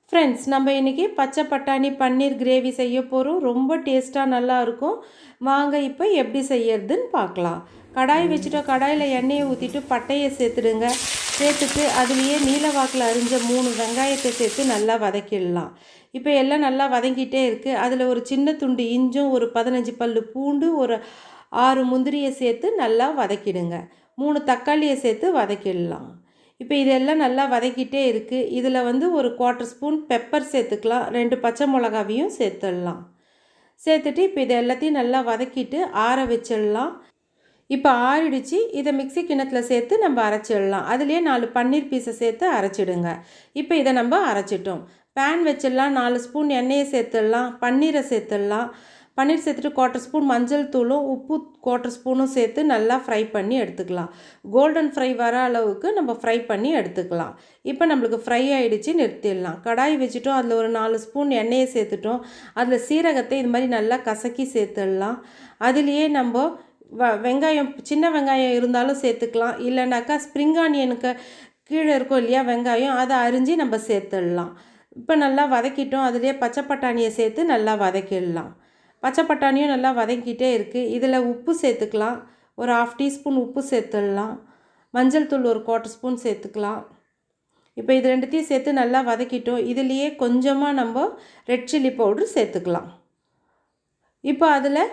Friends, நம்ம இன்றைக்கி பச்சை பட்டாணி பன்னீர் கிரேவி செய்ய போகிறோம். ரொம்ப டேஸ்ட்டாக நல்லாயிருக்கும். வாங்க இப்போ எப்படி செய்யறதுன்னு பார்க்கலாம். கடாய் வச்சுட்டோம். கடாயில் எண்ணெயை ஊற்றிட்டு பட்டையை சேர்த்துடுங்க. சேர்த்துட்டு அதுலேயே நீல வாக்கில் அரிஞ்ச 3 வெங்காயத்தை சேர்த்து நல்லா வதக்கிடலாம். இப்போ எல்லாம் நல்லா வதங்கிட்டே இருக்குது. அதில் ஒரு சின்ன துண்டு இஞ்சும், ஒரு 15 பல்லு பூண்டு, ஒரு 6 முந்திரியை சேர்த்து நல்லா வதக்கிடுங்க. 3 தக்காளியை சேர்த்து வதக்கிடலாம். இப்போ இதெல்லாம் நல்லா வதக்கிட்டே இருக்குது. இதில் ஒரு 1/4 ஸ்பூன் பெப்பர் சேர்த்துக்கலாம். 2 பச்சை மிளகாவையும் சேர்த்துடலாம். சேர்த்துட்டு இப்போ இது எல்லாத்தையும் நல்லா வதக்கிட்டு ஆற வச்சிடலாம். இப்போ ஆறிடுச்சு. இதை மிக்சி கிண்ணத்தில் சேர்த்து நம்ம அரைச்சிடலாம். அதுலேயே 4 பன்னீர் பீஸை சேர்த்து அரைச்சிடுங்க. இப்போ இதை நம்ம அரைச்சிட்டோம். பேன் வச்சிடலாம். 4 ஸ்பூன் எண்ணெயை சேர்த்துடலாம். பன்னீரை சேர்த்துடலாம். பன்னீர் சேர்த்துட்டு 1/4 ஸ்பூன் மஞ்சள் தூளும் உப்பு 1/4 ஸ்பூனும் சேர்த்து நல்லா ஃப்ரை பண்ணி எடுத்துக்கலாம். கோல்டன் ஃப்ரை வர அளவுக்கு நம்ம ஃப்ரை பண்ணி எடுத்துக்கலாம். இப்போ நம்மளுக்கு ஃப்ரை ஆகிடுச்சு, நிறுத்திடலாம். கடாய் வச்சுட்டோம். அதில் ஒரு 4 ஸ்பூன் எண்ணெயை சேர்த்துட்டோம். அதில் சீரகத்தை இது மாதிரி நல்லா கசக்கி சேர்த்துடலாம். அதுலேயே நம்ம வெங்காயம், சின்ன வெங்காயம் இருந்தாலும் சேர்த்துக்கலாம். இல்லைனாக்கா ஸ்ப்ரிங் ஆனியனுக்கு கீழே இருக்கும் இல்லையா வெங்காயம், அதை அரிஞ்சு நம்ம சேர்த்துடலாம். இப்போ நல்லா வதக்கிட்டோம். அதுலேயே பச்சை பட்டாணியை சேர்த்து நல்லா வதக்கிடலாம். பச்சை பட்டாணியும் நல்லா வதக்கிட்டே இருக்குது. இதில் உப்பு சேர்த்துக்கலாம். ஒரு 1/2 டீஸ்பூன் உப்பு சேர்த்துடலாம். மஞ்சள் தூள் ஒரு 1/4 ஸ்பூன் சேர்த்துக்கலாம். இப்போ இது ரெண்டுத்தையும் சேர்த்து நல்லா வதக்கிட்டோம். இதுலேயே கொஞ்சமாக நம்ம ரெட் சில்லி பவுட்ரு சேர்த்துக்கலாம். இப்போ அதில்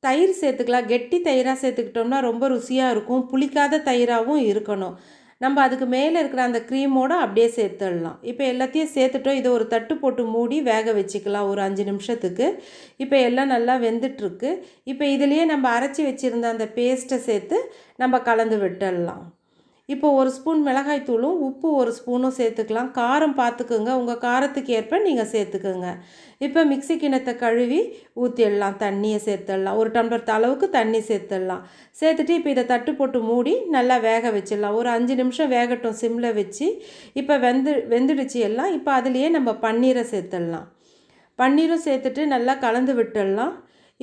தயிர் சேர்த்துக்கலாம். கெட்டி தயிராக சேர்த்துக்கிட்டோம்னா ரொம்ப ருசியாக இருக்கும். புளிக்காத தயிராகவும் இருக்கணும். நம்ம அதுக்கு மேலே இருக்கிற அந்த க்ரீமோடு அப்படியே சேர்த்துடலாம். இப்போ எல்லாத்தையும் சேர்த்துட்டோம். இதை ஒரு தட்டு போட்டு மூடி வேக வச்சுக்கலாம் ஒரு 5 நிமிஷத்துக்கு. இப்போ எல்லாம் நல்லா வெந்துட்டுருக்கு. இப்போ இதுலேயே நம்ம அரைச்சி வச்சுருந்த அந்த பேஸ்ட்டை சேர்த்து நம்ம கலந்து விட்டுடலாம். இப்போ 1 ஸ்பூன் மிளகாய் தூளும் உப்பு 1 ஸ்பூனும் சேர்த்துக்கலாம். காரம் பார்த்துக்குங்க, உங்கள் காரத்துக்கு ஏற்ப நீங்கள் சேர்த்துக்குங்க. இப்போ மிக்சி கிண்ணத்தை கழுவி ஊற்றிடலாம். தண்ணியை சேர்த்துடலாம். 1 டம்ளர் அளவுக்கு தண்ணி சேர்த்துடலாம். சேர்த்துட்டு இப்போ இதை தட்டு போட்டு மூடி நல்லா வேக வச்சிடலாம். ஒரு 5 நிமிஷம் வேகட்டும் சிம்மில் வச்சு. இப்போ வெந்துடுச்சு எல்லாம். இப்போ அதுலேயே நம்ம பன்னீரை சேர்த்துடலாம். பன்னீரும் சேர்த்துட்டு நல்லா கலந்து விட்டுடலாம்.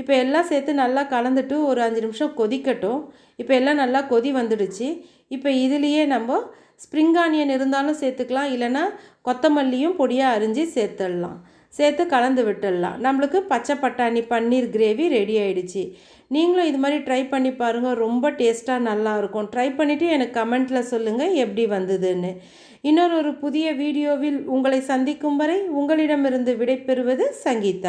இப்போ எல்லாம் சேர்த்து நல்லா கலந்துட்டு ஒரு 5 நிமிஷம் கொதிக்கட்டும். இப்போ எல்லாம் நல்லா கொதி வந்துடுச்சு. இப்போ இதுலேயே நம்ம ஸ்ப்ரிங் ஆனியன் இருந்தாலும் சேர்த்துக்கலாம். இல்லைன்னா கொத்தமல்லியும் பொடியாக அரிஞ்சு சேர்த்துடலாம். சேர்த்து கலந்து விட்டுடலாம். நம்மளுக்கு பச்சை பட்டாணி பன்னீர் கிரேவி ரெடி ஆகிடுச்சு. நீங்களும் இது மாதிரி ட்ரை பண்ணி பாருங்கள். ரொம்ப டேஸ்ட்டாக நல்லாயிருக்கும். ட்ரை பண்ணிவிட்டு எனக்கு கமெண்ட்டில் சொல்லுங்கள் எப்படி வந்ததுன்னு. இன்னொரு புதிய வீடியோவில் உங்களை சந்திக்கும் வரை உங்களிடமிருந்து விடைபெறுவது சங்கீதா.